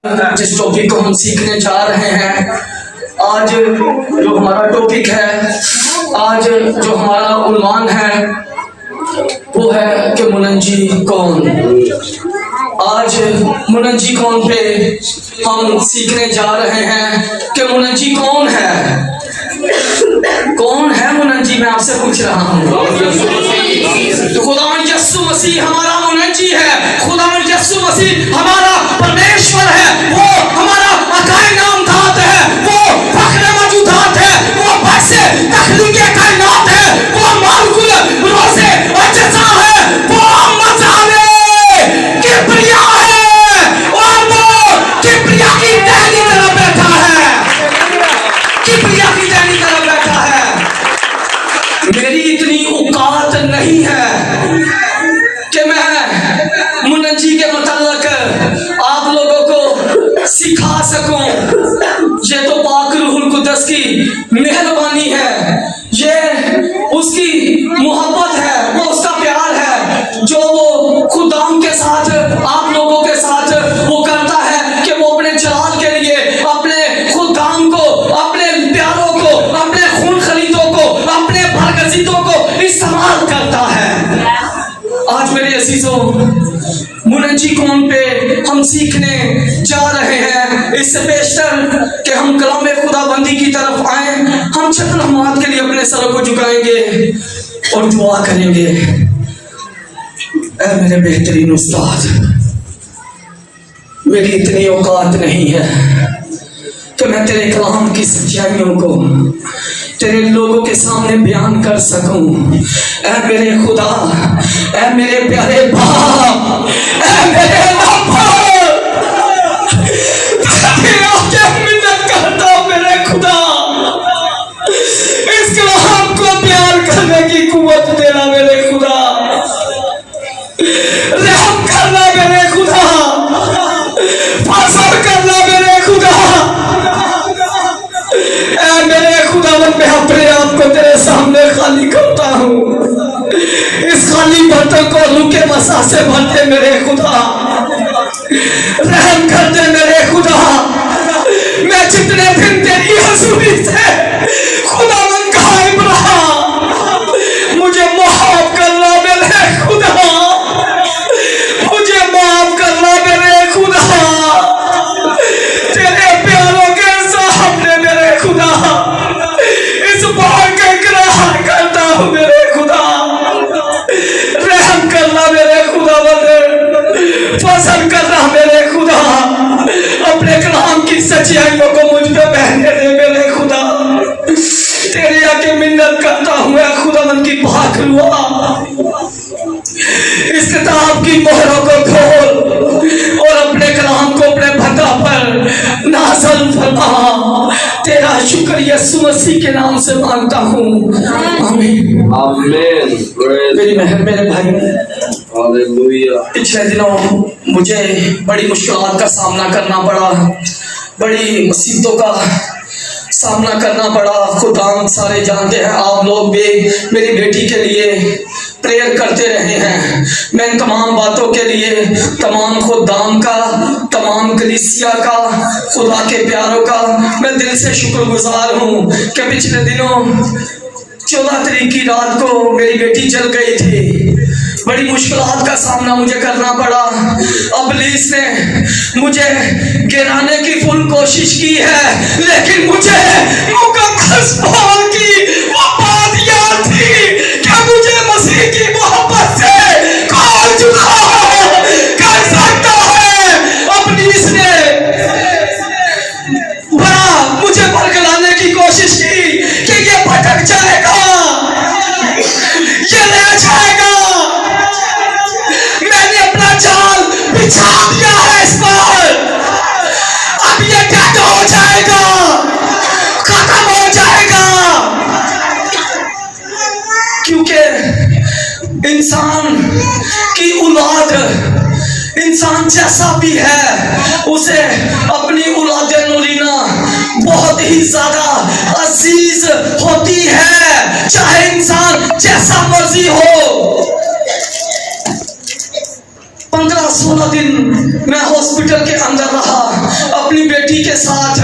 जिस टॉपिक को हम सीखने जा रहे हैं, आज जो हमारा टॉपिक है, आज जो हमारा उन्वान है वो है कि मुनज्जी कौन। आज मुनज्जी कौन पे हम सीखने जा रहे हैं कि मुनज्जी कौन है। कौन है मुनज्जी, मैं आपसे पूछ रहा हूँ। तो खुदावंद यीशु मसीह हमारा मुनज्जी है, खुदावंद यीशु मसीह हमारा परमेश्वर है, वो हमारा अकाई नामधात है, वो फख्र मौजूदात है, वो बसे तखलीक़े कायनात है, वो मालिकुल रोज़े व जज़ा है, वो मज़ाले किब्रिया है और वो किब्रिया की टहनी तरह बैठा है, किब्रिया की टहनी तरह बैठा है। मेरी इतनी औकात नहीं है कि मैं मुनज्जी के मतलब आप लोगों को सिखा सकूं। ये तो पाक रूहुल कुद्दस की मेहरबानी है, ये उसकी मोहब्बत है, वो उसका प्यार है जो वो खुदाम के साथ, आप लोगों के साथ वो करता है कि वो अपने जलाल के लिए अपने खुदाम को, अपने प्यारों को, अपने खून खरीदों को, अपने बरगज़ीदों को इस्तेमाल करता है। आज मेरे अजीजों, मुनज्जी कौन पे हम सीखने जा रहे हैं। इससे पेशतर कि हम कलामे खुदाबंदी की तरफ आए, हम चंद लम्हात के लिए अपने सरों को झुकाएंगे और दुआ करेंगे। ऐ मेरे बेहतरीन उस्ताद, मेरी इतनी औकात नहीं है कि मैं तेरे कलाम की सच्चाइयों को तेरे लोगों के सामने बयान कर सकूं। ऐ मेरे खुदा, ऐ मेरे प्यारे बाप, ऐ मेरे बाबा, तेरा मिन्नत करता हूं मेरे खुदा, इस कलाम को प्यार करने की कुव्वत देना मेरे खुदा, रहम करना मेरे खुदा, फजल करना मेरे खुदा। ऐ मेरे खुदावंद, मैं अपने आप को तेरे सामने खाली करता हूँ। इस खाली बर्तन को रूह के मसा से भर दे मेरे खुदा, रहम कर दे मेरे खुदा। मैं जितने दिन तेरी हजूरी से खुदावंद गायब रहा, मुझे माफ करना मेरे खुदा, मुझे माफ करना मेरे खुदा। तेरे प्यारों के सामने मेरे खुदा इस बात का इकरार करता हूँ मेरे खुदा, रहम करना मेरे खुदा, फजल करना मेरे खुदा, अपने कलाम की सच्चाइयों को मुझ पे बहने दे मेरे खुदा। तेरे आके मिन्नत करता हूँ खुदावंद की पाक रूह, इस किताब की मोहरों को खोल और अपने कलाम को अपने बंदा पर नाज़िल फरमा। तेरा शुक्र यीशु मसीह के नाम से मांगता हूँ, आमीन आमीन। मेरी मेहर मेरे भाई, हालेलुया। पिछले दिनों मुझे बड़ी मुश्किलात का सामना करना पड़ा, बड़ी मुसीबतों का सामना करना पड़ा। खुदाम सारे जानते हैं, आप लोग भी मेरी बेटी के लिए प्रेयर करते रहे हैं। मैं इन तमाम बातों के लिए तमाम खुदाम का, तमाम कलीसिया का, खुदा के प्यारों का मैं दिल से शुक्रगुजार हूँ कि पिछले दिनों 14 तारीख की रात को मेरी बेटी जल गई थी। बड़ी मुश्किलात का सामना मुझे करना पड़ा। इब्लीस ने मुझे गिराने की फुल कोशिश की है, लेकिन मुझे मुकद्दस पाल की वो बात याद थी कि मुझे मसीह की मोहब्बत से कौन जुदा कर सकता है। इब्लीस ने बड़ा मुझे बरगलाने की कोशिश की कि ये भटक जाएगा, ये ले जाएगा। मैंने अपना जाल बिछा दिया है इस पर, अब ये डेड हो जाएगा, खत्म हो जाएगा। क्योंकि इंसान की औलाद, इंसान जैसा भी है, उसे अपनी औलाद नूरीना बहुत ही ज्यादा अजीज होती है, चाहे इंसान जैसा मर्जी हो। 15-16 दिन मैं हॉस्पिटल के अंदर रहा। बेटी के साथ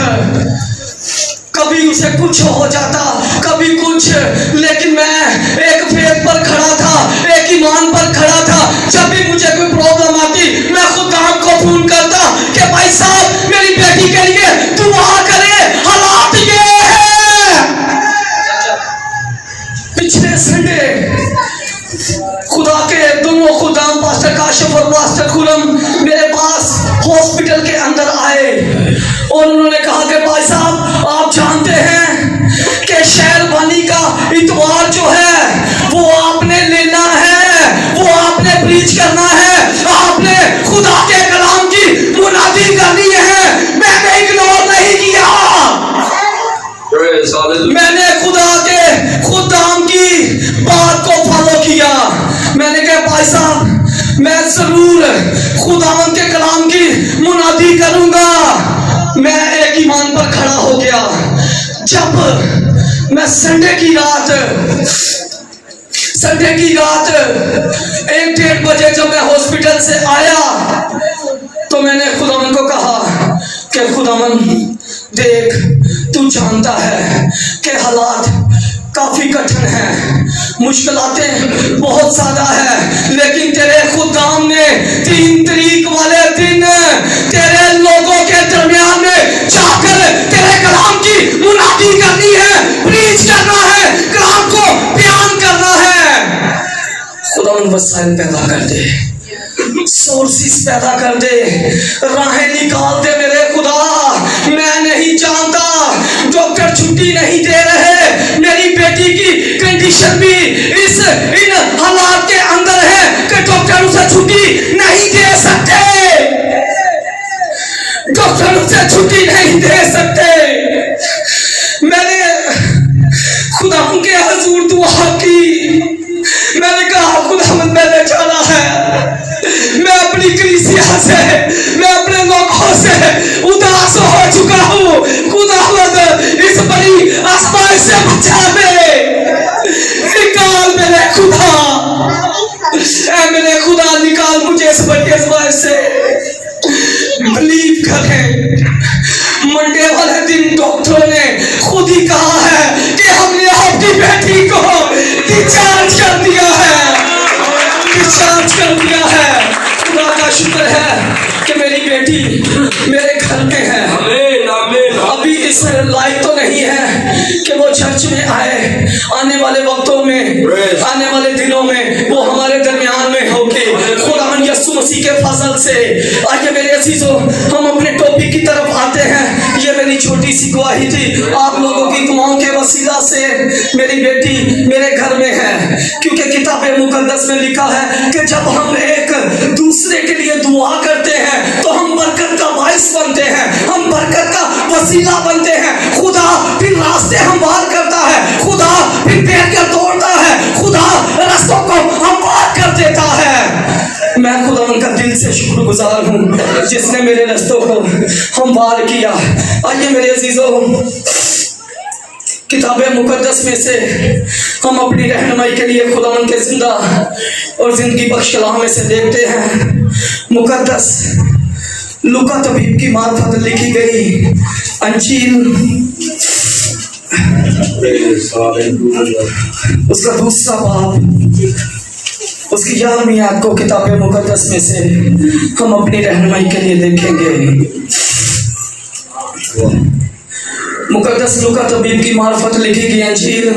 कभी उसे कुछ हो जाता, कभी कुछ, लेकिन मैं एक फेथ पर खड़ा था, एक ईमान पर खड़ा था। जब भी मुझे कोई प्रॉब्लम आती, मैं खुदाम को फोन करता कि भाई साहब मेरी बेटी के लिए दुआ करे, हालात ये है। पिछले संडे खुदा के दोनों खुदाम पास्टर काशिफ और पास्टर खुरम मेरे पास हॉस्पिटल के अंदर आए और उन्होंने कहा कि भाई साहब आप जानते हैं कि शेरवानी का इतवार जो है वो आपने लेना है, वो आपने प्रीच करना है, आपने खुदा के कलाम की मुनादी करनी है। मैंने इग्नोर नहीं किया, मैंने खुदा के खुदाम की बात को फॉलो किया। मैंने कहा भाई साहब मैं जरूर खुदावन के कलाम की मुनादी करूंगा। मैं एक ईमान पर खड़ा हो गया। जब मैं संडे की रात 1-1:30 बजे जब मैं हॉस्पिटल से आया तो मैंने खुदावन को कहा कि खुदावन देख, तू जानता है कि हालात काफी कठिन है, मुश्किलातें बहुत ज्यादा है, लेकिन तेरे खुदाम ने 3 तारीख वाले दिन तेरे लोगों के दरमियान में जाकर तेरे कलाम की मुनादी करनी है, प्रीच करना है, कलाम को बयान करना है। खुदावन वसाइल पैदा कर दे, सोर्सेस पैदा कर दे, राहें निकाल दे मेरे खुदा। मैं नहीं जानता, डॉक्टर छुट्टी नहीं दे रहे, मेरी बेटी की कंडीशन भी इन हालात के अंदर है कि डॉक्टर उसे छुट्टी नहीं दे सकते, डॉक्टर उसे छुट्टी नहीं दे सकते। मैंने खुदा के हजूर दुआ की, मैंने कहा खुदावंद मैंने जाना है, मैं अपनी कलीसिया से, मैं अपने लोगों से उदास हो चुका हूँ। खुदावंद इस बड़ी आसमान से बचा दे, निकाल मेरे खुदा, मेरे खुदा निकाल मुझे इस बड़ी आसमान से। बिलीव करें, मंडे वाले दिन डॉक्टरों ने खुद ही कहा है कि हमने आपकी बेटी को डिस्चार्ज कर दिया है, डिस्चार्ज कर दिया है। खुदा का शुक्र है कि मेरी बेटी मेरे घर में है। अभी इस लायक तो नहीं है कि वो चर्च में आए, आने वाले वक्तों में, आने वाले दिनों में वो हमारे दरमियान में होके खुदावन यीशु मसीह के फजल से। आइए मेरे अजीजों, हम अपने टॉपिक की तरफ आते हैं। ये मेरी छोटी सी गवाही थी, आप लोगों की दुआओं के वसीला से मेरी बेटी मेरे घर में है, क्योंकि किताब मुकद्दस में लिखा है कि जब हम एक दूसरे के लिए दुआ करते हैं तो हम बरकत का बाइस बनते हैं, हम बरकत का वसीला बनते हैं। खुदा फिर रास्ते हमवार करता है, खुदा फिर बैरियर तोड़ता है, खुदा रास्तों को हमवार कर देता है। मैं खुदा उनका दिल से शुक्रगुजार हूँ जिसने मेरे रास्तों को हमवार किया। आइए मेरे अजीजों, किताब मुकद्दस में से हम अपनी रहनुमाई के लिए खुदावन के जिंदा और जिंदगी बख्श कलाम में से देखते हैं। मुकद्दस लूका तबीब की मार्फत लिखी गई अंजील, उसका दूसरा बाब, उसकी 11वीं आयत को किताब मुकद्दस में से हम अपनी रहनुमाई के लिए देखेंगे। मुकद्दस लूका तबीब की मार्फत लिखी गई अंजील,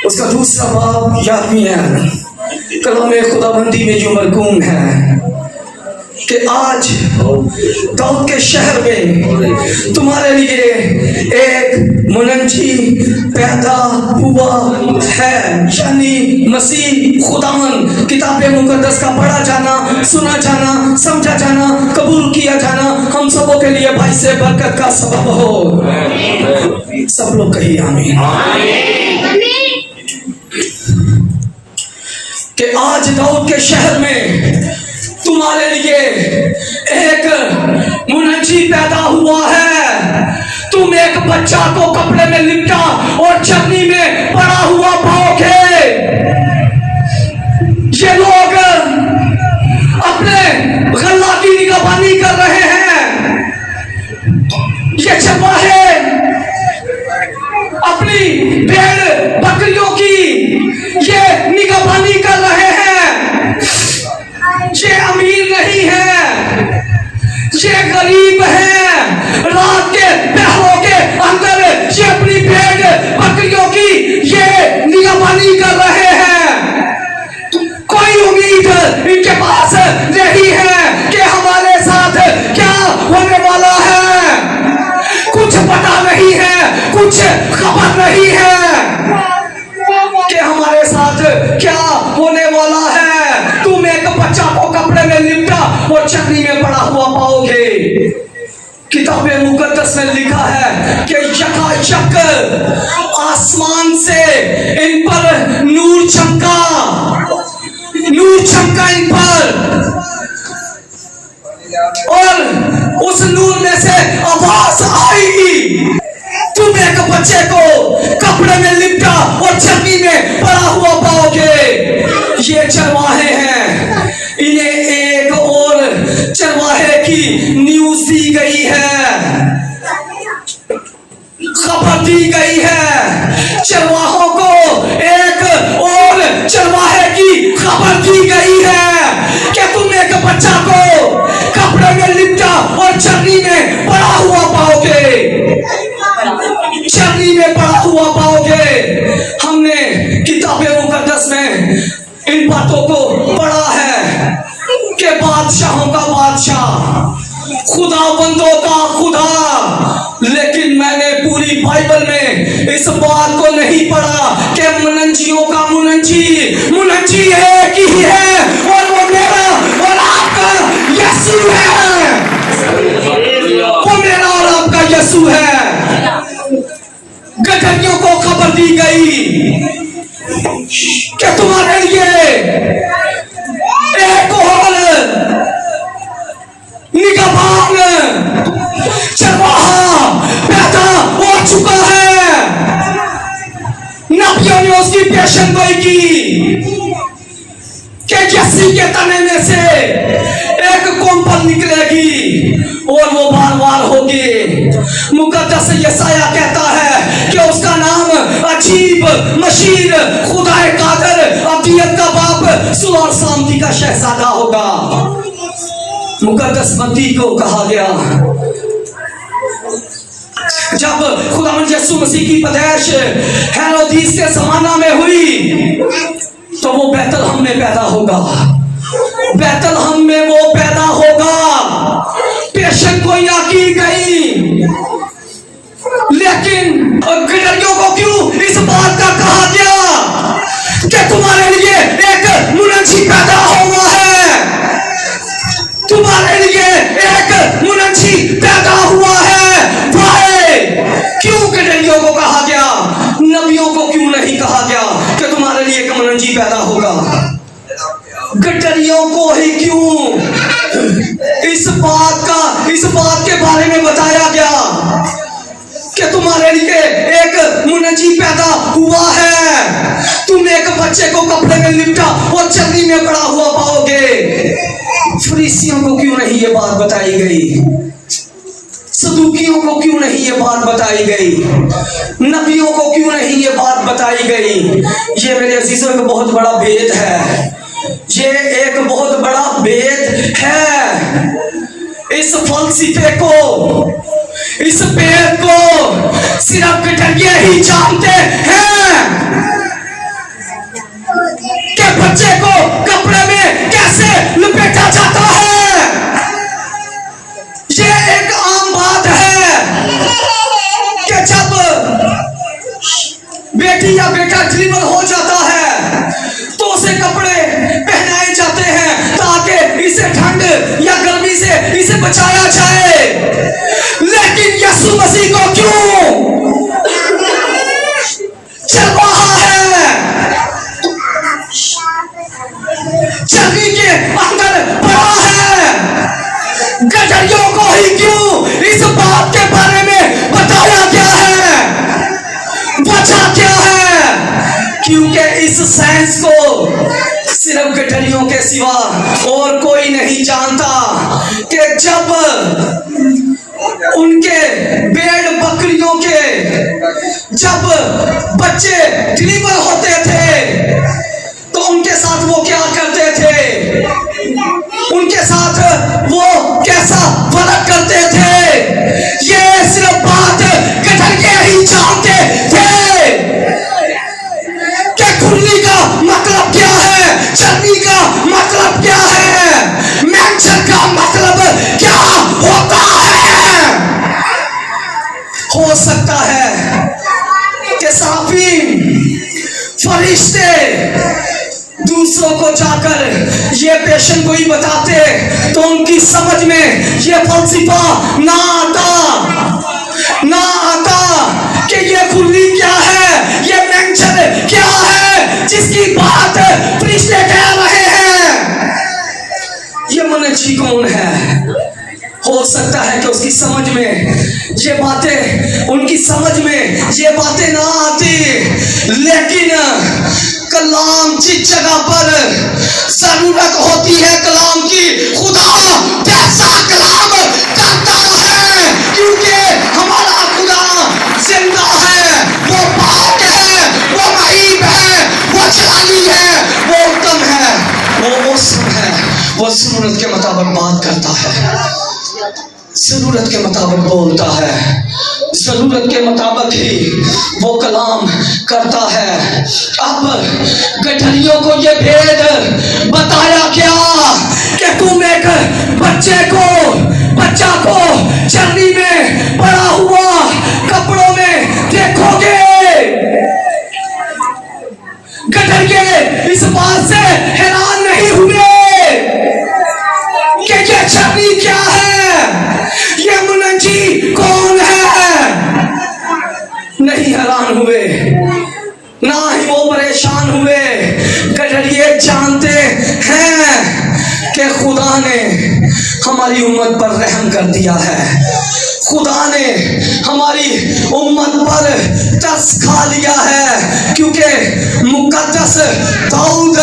उसका दूसरा बाब 11वीं आयत, कलाम खुदाबंदी में जो मरकूम है कि आज दाऊद के शहर में तुम्हारे लिए एक मुनंजी पैदा हुआ है, यानी मसीह खुदावन। किताब मुकद्दस का पढ़ा जाना, सुना जाना, समझा जाना, कबूल किया जाना हम सबों के लिए भाई से बरकत का सबब हो। सब लोग कहिए आमीन। कि आज दाऊद के शहर में तुम्हारे लिए एक मुनंजी पैदा हुआ है। तुम एक बच्चा को कपड़े में लिपटा और चटनी में पड़ा हुआ पाओगे। ये लोग अपने गल्ला की निगरानी कर रहे हैं, ये गरीब हैं, रात के पहरों के अंदर ये अपनी भेड़ बकरियों की ये निगरानी कर रहे हैं। कोई उम्मीद इनके पास नहीं है कि हमारे साथ क्या होने वाला है, कुछ पता नहीं है, कुछ खबर नहीं है कि हमारे साथ क्या होने वाला है। तुम एक बच्चा को कपड़े में लिपटा और चटनी में पड़ा हुआ पाओगे। किताबे मुकद्दस में लिखा है कि यकायक आसमान से इन पर नूर चमका इन पर, और उस नूर में से आवाज आई, तुम एक बच्चे को कपड़े में लिपटा और चटनी में पड़ा हुआ पाओगे। ये चरवाहे हैं, इन्हें एक और चरवाहे की न्यूज दी गई है, खबर दी गई है। चरवाहों को एक और चरवाहे की खबर दी गई है कि तुम एक बच्चा को कपड़े में लिपटा और चटनी में पड़ा हुआ पाओगे, चटनी में पड़ा हुआ पाओगे। हमने किताबे मुकद्दस में इन बातों को पढ़ा है कि बादशाहों का बादशाह, खुदा बंदों का खुदा, लेकिन मैंने पूरी बाइबल में इस बात को नहीं पढ़ा कि मुनंजियों का मुनंजी एक ही है, और वो मेरा और आपका यीशु है, वो मेरा और आपका यीशु है। गठरियों को खबर दी गई कि तुम्हारे लिए एक और निगहबान चरवाहा पैदा हो चुका है। नबियों ने उसकी पेशेंगोई की कि यसी के तने में से एक कोम्पल निकलेगी और वो बार होगी। मुकद्दस यसाया कहता है कि उसका नाम अजीब, मशीर, खुदाए कादर, अब्दियत का बाप, सुलह और शांति का शहजादा होगा। मुकद्दस बंदी को कहा गया, जब खुदावंद यीशु मसीह की पैदाइश हेरोदिस के जमाना में हुई तो वो बैतलहम में पैदा होगा, बैतलहम में वो पैदा होगा। पेशेंगोइयां की गई, लेकिन गिलहरियों को क्यों इस बात का कहा गया कि तुम्हारे लिए एक मुनंजी पैदा हुआ है, तुम्हारे लिए एक मुनंजी पैदा हुआ है। भाई, क्यों गिलहरियों को कहा गया, नबियों को क्यों नहीं कहा गया कि तुम्हारे लिए एक मुनंजी पैदा होगा? गठरियों को ही क्यों इस बात के बारे में बताया गया कि तुम्हारे लिए एक मुनंजी पैदा हुआ है। तुम एक बच्चे को कपड़े में लिपटा और चटनी में पड़ा हुआ पाओगे। फरीसियों को क्यों नहीं ये बात बताई गई? सदूकियों को क्यों नहीं ये बात बताई गई? नबियों को क्यों नहीं ये बात बताई गई? ये मेरे अजीजों एक बहुत बड़ा भेद है, ये एक बहुत बड़ा भेद है। इस फलसफे को, इस भेद को सिर्फ गिलहरियां ही जानते हैं कि बच्चे को कपड़े में कैसे लपेटा जाता है। ये एक आम बात है कि जब बेटी या बेटा डिलीवर हो जाता है तो उसे कपड़े पहनाए जाते हैं ताकि इसे ठंड या गर्मी से इसे बचाया जाए। लेकिन यीशु मसीह को क्यों चरवाहा है, चर्बी के अंदर पड़ा है, गठरियों को ही क्यों इस बात के बारे में बताया गया है, बचा क्या है? क्योंकि इस साइंस को सिर्फ गठरियों के सिवा और कोई नहीं जानता कि जब उनके भेड़ बकरियों के जब बच्चे डिलीवर होते थे तो उनके साथ वो क्या करते थे, उनके साथ वो कैसा भला हो सकता है कि सराफीम फरिश्ते दूसरों को जाकर ये पेशन गोई बताते तो उनकी समझ में ये फलसफा ना आता कि ये खुली क्या है, ये मेंशन क्या है जिसकी बात फरिश्ते कह रहे हैं। ये मुनज्जी कौन है? हो सकता है कि उसकी समझ में ये बातें, उनकी समझ में ये बातें ना आती, लेकिन कलाम जिस जगह पर जरूरत होती है कलाम की, खुदा वैसा कलाम करता है, क्योंकि हमारा खुदा जिंदा है, वो पाक है, वो महीब है, वो जलाली है, वो उत्तम है, वो मौसम है, वो जरूरत के मुताबिक बात करता है, जरूरत के मुताबिक बोलता है, जरूरत के मुताबिक ही वो कलाम करता है। अब गठरियों को ये भेद बताया क्या कि तुम एक बच्चा को चरनी में पड़ा हुआ कपड़ों में देखोगे। गठरिये इस बात से हैरान नहीं हुए कि ये चरनी क्या है, ये मुनज्जी कौन है, नहीं हैरान हुए, ना ही वो परेशान हुए। गठरिये जानते हैं कि खुदा ने हमारी उम्मत पर रहम कर दिया है, खुदा ने हमारी उम्मत पर तरस खा लिया है, क्योंकि मुकद्दस दाऊद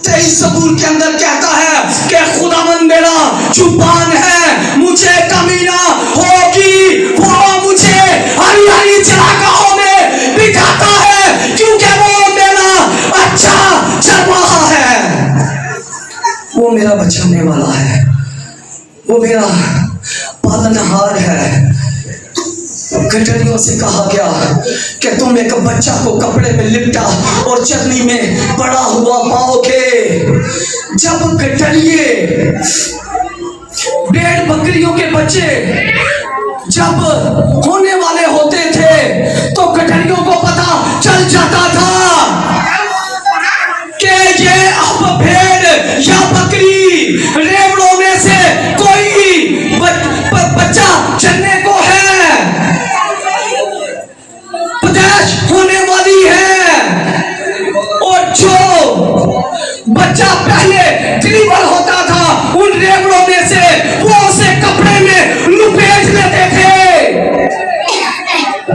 23 ज़बूर के अंदर कहता है कि खुदावंद मेरा जुबान है, मुझे कमी ना होगी, वो मुझे हरी हरी चरागाहों में बिठाता है, क्योंकि वो मेरा अच्छा चरवाहा है, वो मेरा बचाने वाला है, वो मेरा पालनहार है। गठरियों से कहा गया कि तुम एक बच्चा को कपड़े में लिपटा और चटनी में पड़ा हुआ पाओगे। जब गठरिये भेड़ बकरियों के बच्चे जब होने वाले होते थे तो गठरियों को पता चल जाता था कि ये अब भेड़ या बकरी रेवड़ों में से कोई बच्चा चलने को है, होने वाली है, और जो बच्चा पहले डिलीवर होता था उन रेवड़ों में से वो उसे कपड़े में लुपेट लेते थे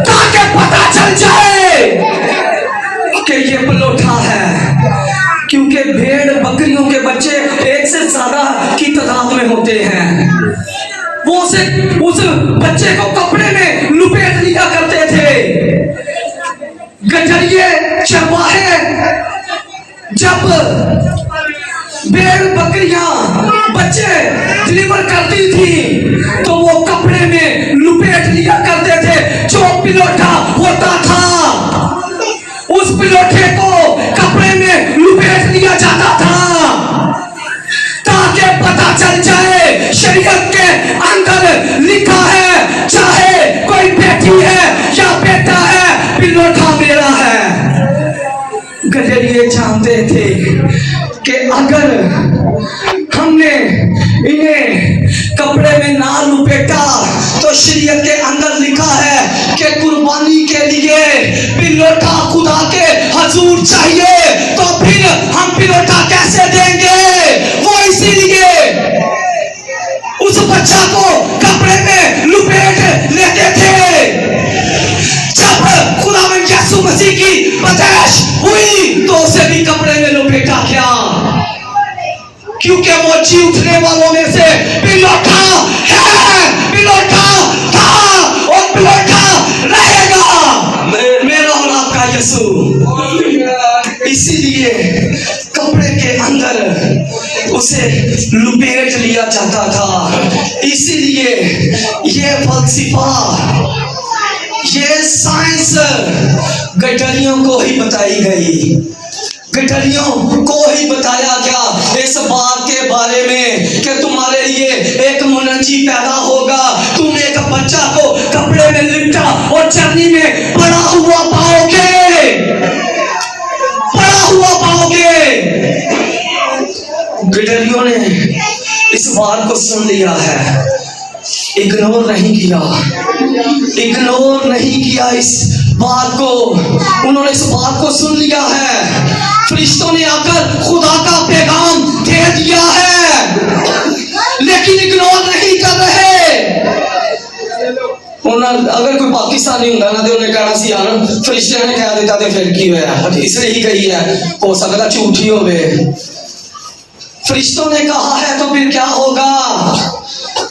ताकि पता चल जाए कि ये पलोठा है, क्योंकि भेड़ बकरियों के बच्चे एक से ज्यादा की तादाद में होते हैं। वो उसे उस बच्चे को कपड़े में लुपेट लिया करते थे। गठरिये चरवाहे जब भेड़ बकरियां बच्चे डिलीवर करती थी तो वो कपड़े में लुपेट लिया करते थे। जो पिलोठा होता था उस पिलोठे को कपड़े में लुपेट लिया जाता था ताकि पता चल जाए शरीयत के अंदर लिखा है, चाहे कोई बेटी है या बेटा है, पिलोठा मेरा है। गठरिये जानते थे कि अगर हमने इन्हें कपड़े में ना लुपेटा तो शरीयत के अंदर लिखा है कि कुर्बानी के लिए पिलोठा खुदा के हजूर चाहिए, तो फिर हम पिलोठा कैसे देंगे? वो इसीलिए उस बच्चा को कपड़े में लुपेट लेते थे। जब खुदावंद यीशु मसीह की पैदाइश हुई तो उसे भी कपड़े में लुपेटा गया, क्योंकि वो जी उठने वालों में से पिलोठा है, पिलोठा था और पिलोठा रहेगा, मेरा और आपका यीशु। इसीलिए कपड़े के अंदर उसे लुपेट लिया जाता था। इसीलिए ये फलसफा, ये साइंस गठरियों को ही बताई गई, गठरियों को ही बताया गया इस बात के बारे में कि तुम्हारे लिए एक मुनज्जी पैदा होगा, तुम एक बच्चा को कपड़े में लिपटा और चरनी में पड़ा हुआ पाओगे, पड़ा हुआ पाओगे। गिडलियों ने इस बात को सुन लिया है, इग्नोर नहीं किया, इग्नोर नहीं किया इस बात को। उन्होंने इस बात को सुन लिया है। फरिश्तों ने आकर खुदा का पैगाम दे दिया है, लेकिन इग्नोर नहीं कर रहे। अगर कोई पाकिस्तानी होता ना तो उन्हें कहना सी यार फरिश्ते ने कह दिता तो फिर की होया, इसलिए ही कही है, हो सकता झूठी होवे। फरिश्तों ने कहा है तो फिर क्या होगा?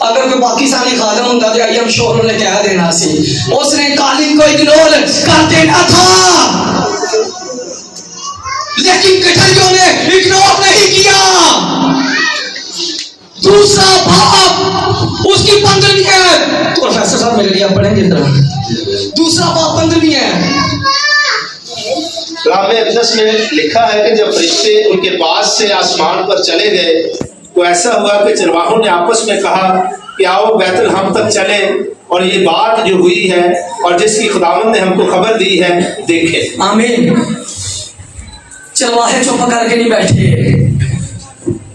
अगर कोई पाकिस्तानी खादम होता तो आई एम श्योर उन्हें कह देना सी, उसने कालिम को इग्नोर कर देना था, लेकिन गिडलियों ने इग्नोर नहीं किया। दूसरा बाप उसकी 15वीं है, तो प्रोफेसर साहब मेरे लिए आप पढ़ेंगे तरह। दूसरा बाप 15वीं है। कलाम अक़दस में लिखा है कि जब फरिश्ते उनके पास से आसमान पर चले गए तो ऐसा हुआ कि चरवाहों ने आपस में कहा कि आओ बैतलहम तक चले और ये बात जो हुई है और जिसकी खुदावंद ने हमको खबर दी है देखें। आमीन। चरवाहे चुप करके नहीं बैठे,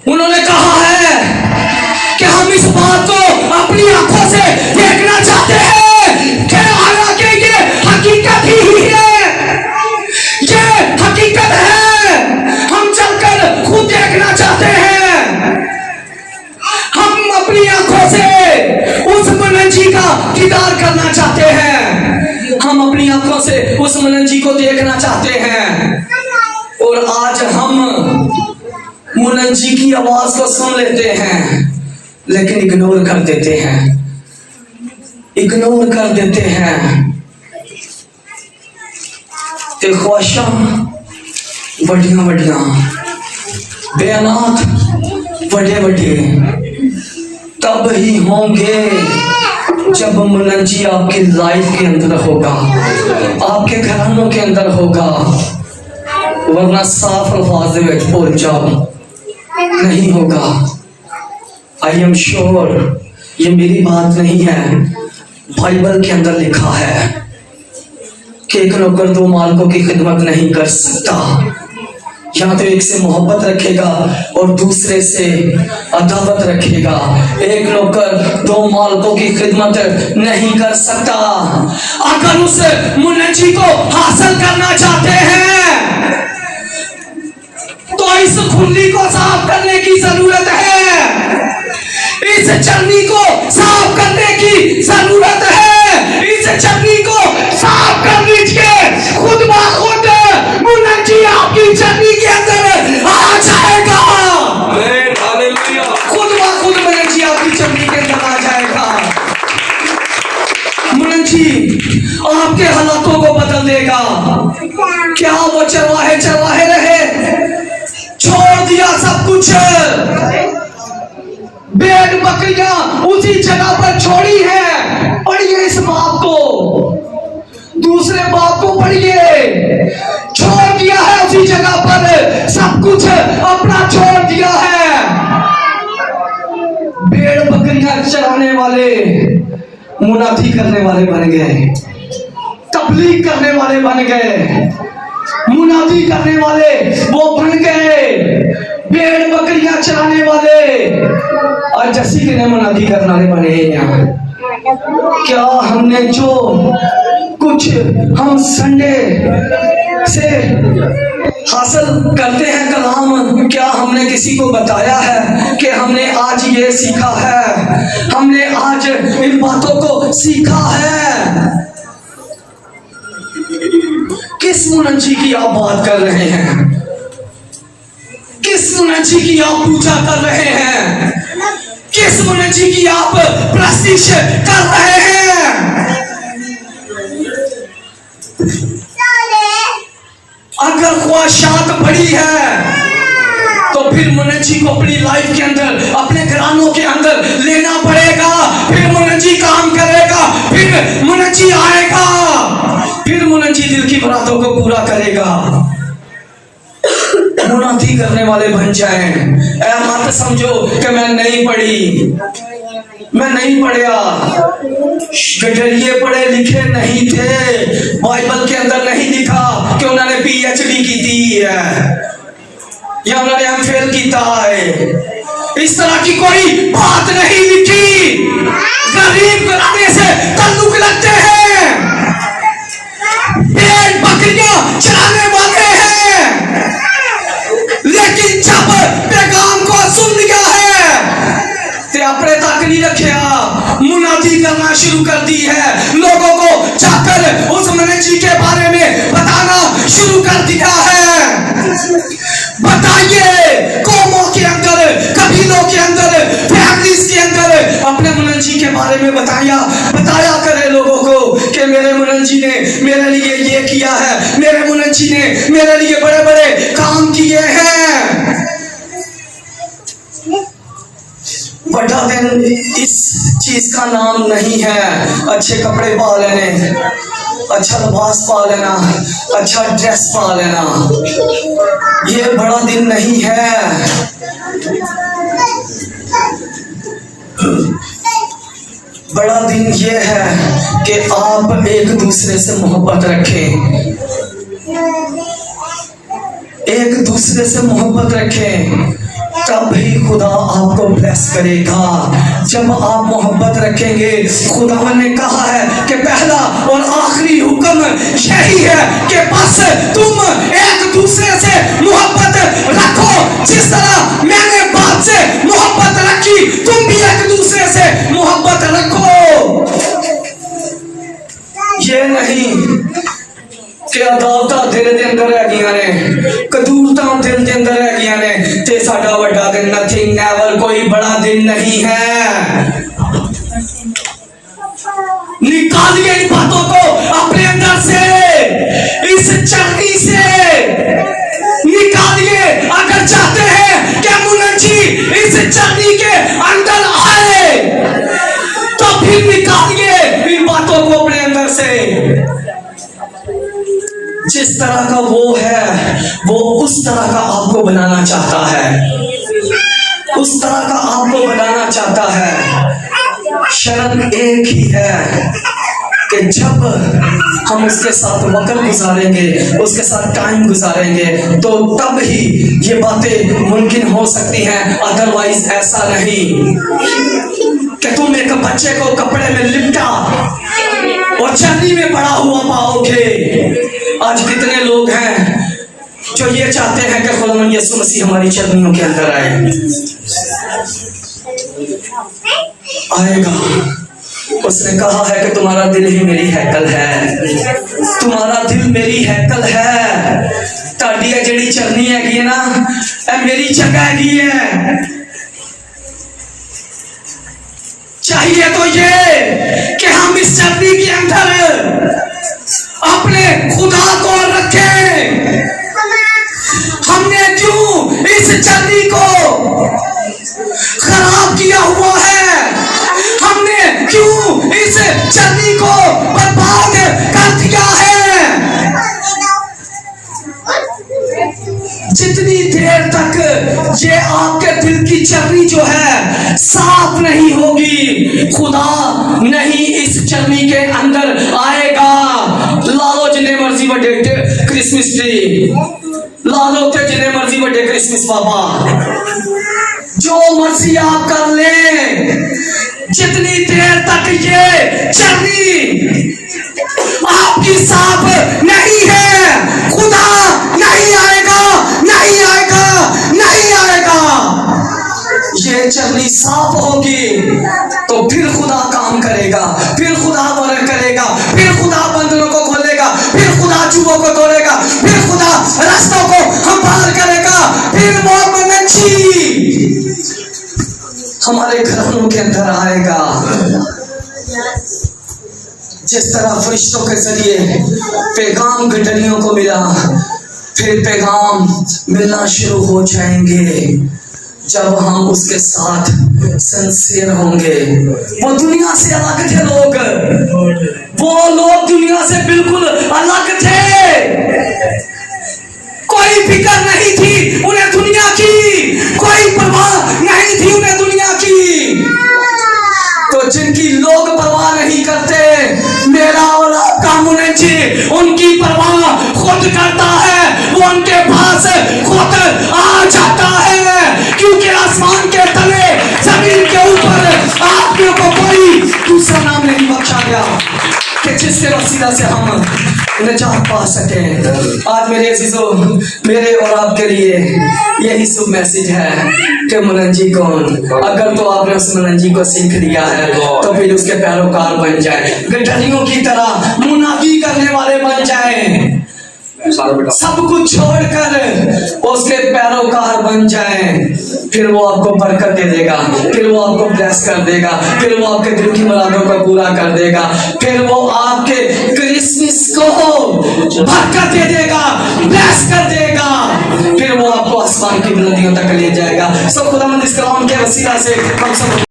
उन्होंने कहा है कि हम इस बात को अपनी आंखों से देखना चाहते हैं कि हालांकि ये हकीकत ही है, ये हकीकत है, हम चलकर खुद देखना चाहते हैं। हम अपनी आंखों से उस मुनज्जी का दीदार करना चाहते हैं, हम अपनी आंखों से उस मुनज्जी को देखना चाहते हैं। और आज हम मुनज्जी की आवाज को सुन लेते हैं, लेकिन इग्नोर कर देते हैं, इग्नोर कर देते हैं। ते ख्वाहिशां बड़ियां बड़ियां, बयानात बड़े बड़े तब ही होंगे जब मुनज्जी आपकी लाइफ के अंदर होगा, आपके घरानों के अंदर होगा, वरना साफ अल्फाज में बोल जाओ नहीं होगा। आई एम श्योर ये मेरी बात नहीं है, बाइबल के अंदर लिखा है कि एक नौकर दो मालिकों की खिदमत नहीं कर सकता, या तो एक से मोहब्बत रखेगा और दूसरे से अदावत रखेगा। एक नौकर दो मालिकों की खिदमत नहीं कर सकता। अगर उस मुनज्जी को हासिल करना चाहते हैं तो इस खुली को साफ करने की जरूरत है, इस चरनी को साफ करने की जरूरत है, इस चरनी को साफ कर दीजिए। खुद ब खुद मुनज्जी आपकी चरनी के अंदर आ जाएगा, खुद ब खुद मुनज्जी आपकी चरनी के अंदर आ जाएगा। मुनज्जी आपके हालातों को बदल देगा। क्या वो चरवाहे चरवाहे रहे, छोड़ दिया सब कुछ, भेड़ बकरियां उसी जगह पर छोड़ी है। पढ़िए इस बात को, दूसरे बात को पढ़िए। छोड़ दिया है उसी जगह पर, सब कुछ अपना छोड़ दिया है। भेड़ बकरियां चराने वाले मुनादी करने वाले बन गए, तबलीग करने वाले बन गए, मुनादी करने वाले वो बन गए, भेड़ बकरियां चराने वाले और जैसी के ने मुनादी करने वाले बने हैं। यहाँ क्या हमने जो कुछ हम संडे से हासिल करते हैं कलाम, क्या हमने किसी को बताया है कि हमने आज ये सीखा है, हमने आज इन बातों को सीखा है? किस मुनज्जी की आप बात कर रहे हैं? किस मुनज्जी की आप पूजा कर रहे हैं? किस मुनज्जी की आप प्रस्तिश कर रहे हैं? अगर ख्वाहिशात बड़ी है तो फिर मुनज्जी को अपनी लाइफ के अंदर, अपने घरानों के अंदर लेना पड़ेगा। फिर मुनज्जी काम करेगा, फिर मुनज्जी आएगा, फिर मुनज्जी दिल की मुरादों को पूरा करेगा। मुनादी करने वाले बन जाएं। ऐ मत समझो कि मैं नहीं पढ़ी, मैं नहीं पढ़ा, गठरिये पढ़े लिखे नहीं थे, बाइबल के अंदर नहीं लिखा कि उन्होंने PhD की थी है या उन्होंने MPhil किया है। इस तरह की कोई बात नहीं लिखी। गरीब घराने से ताल्लुक रखते हैं, भेड़ बकरियां चराने वाले हैं, लेकिन जब पैगाम को सुन लिया है ते अपने तक नहीं रखा, मुनादी करना शुरू कर दी है, लोगों को जाकर उस मनंजी के बारे में बताना शुरू कर दिया है। बताइए, कौमों के अंदर, कबीलों के अंदर, फैमिलीज के अंदर अपने मुनंजी के बारे में बताया करे लोगों को कि मेरे मुनंजी ने मेरे लिए ये किया है, मेरे मुनंजी ने मेरे लिए बड़े बड़े काम किए हैं। बड़ा दिन इस चीज का नाम नहीं है अच्छे कपड़े पा लेने, अच्छा लिबास पा लेना, अच्छा ड्रेस पा लेना। ये बड़ा दिन नहीं है। बड़ा दिन ये है कि आप एक दूसरे से मोहब्बत रखें, एक दूसरे से मोहब्बत रखें, तब ही खुदा आपको ब्लेस करेगा। जब आप मोहब्बत रखेंगे, खुदा ने कहा है कि पहला और आखिरी हुक्म यही है कि बस तुम एक दूसरे से मोहब्बत रखो। जिस तरह मैंने बाप से मोहब्बत रखी, तुम भी एक दूसरे से मोहब्बत रखो। ये नहीं कि अदालतां दिल के अंदर हैगियां ने, कदूरतां दिल के अंदर हैगियां ने ते साडा बड़ा दिन, नथिंग, नेवर, कोई बड़ा दिन नहीं है। निकालिए इन बातों को अपने अंदर से, इस चर्नी से निकालिए। अगर चाहते हैं कि मुनंजी इस चर्नी के अंदर आए तो फिर निकालिए इन बातों को अपने अंदर से। जिस तरह का वो है, वो उस तरह का आपको बनाना चाहता है, उस तरह का आपको बनाना चाहता है। शर्त एक ही है कि जब हम उसके साथ वक्त गुजारेंगे, उसके साथ टाइम गुजारेंगे, तो तब ही ये बातें मुमकिन हो सकती हैं। अदरवाइज ऐसा नहीं कि तुम एक बच्चे को कपड़े में लिपटा और चर्नी में पड़ा हुआ पाओगे। आज कितने लोग हैं जो ये चाहते हैं कि खुदावंद यीशु मसीह हमारी चर्नियों के अंदर आएगा। उसने कहा है कि तुम्हारा दिल ही मेरी हैकल है, तुम्हारा दिल मेरी हैकल है। ताड़ी जड़ी चरनी है ना, मेरी जगह है। चाहिए तो ये कि हम इस चरनी के अंदर अपने खुदा को रखें। हमने क्यों इस चरनी को खराब किया हुआ है? हमने क्यों इस चरनी को बर्बाद कर दिया है? जितनी देर तक ये आपके दिल की चरनी जो है साफ नहीं होगी, खुदा नहीं इस चरनी के अंदर आएगा। लालो जिन्हें मर्जी बड़े क्रिसमस ट्री, लालो के जिन्हें मर्जी बड़े क्रिसमस बाबा, जो मर्जी आप कर ले, जितनी देर तक ये चरनी आपकी साफ नहीं है, खुदा नहीं आएगा, नहीं आएगा, नहीं आएगा। ये चरनी साफ होगी तो फिर खुदा काम करेगा, फिर खुदा वर्क करेगा, फिर खुदा बंदरों को खोलेगा, फिर खुदा चूहों को तोड़ेगा, फिर खुदा रास्तों को हमवार करेगा, फिर वो मुनंजी हमारे घरों के अंदर आएगा। जिस तरह फरिश्तों के जरिए पैगाम गठरियों को मिला, फिर पैगाम मिलना शुरू हो जाएंगे जब हम उसके साथ सिंसियर होंगे। वो दुनिया से अलग थे लोग, वो लोग दुनिया से बिल्कुल अलग थे। कोई फिक्र नहीं थी उन्हें दुनिया की, कोई परवाह नहीं थी उन्हें दुनिया की। लोग परवाह नहीं करते, मेरा और आपका मुनीम जी उनकी परवाह खुद करता है। वो उनके पास खुद आ जाता है, क्योंकि आसमान के तले जमीन के ऊपर आदमियों को कोई दूसरा नाम नहीं बख्शा गया कि जिसके वसीला से हम निजात पा सके। आज मेरे अजीजों, मेरे और आपके लिए यही शुभ मैसेज है कि मुनीम जी कौन। अगर तो आपने उस मुनीम जी को सीख लिया है तो फिर उसके पैरोकार बन जाए, गठरियों की तरह मुनादी करने वाले बन जाए, सब कुछ छोड़कर उसके पैरोकार बन जाए। फिर वो आपको बरकत दे देगा, फिर वो आपको ब्लेस कर देगा, फिर वो आपके दिल की मुरादों को पूरा कर देगा, फिर वो आपके क्रिसमस को बरकत दे देगा, ब्लेस कर देगा, फिर वो आपको आसमान की बुलंदियों तक ले जाएगा। सब खुदावंद इस कलाम के वसीला से हम सब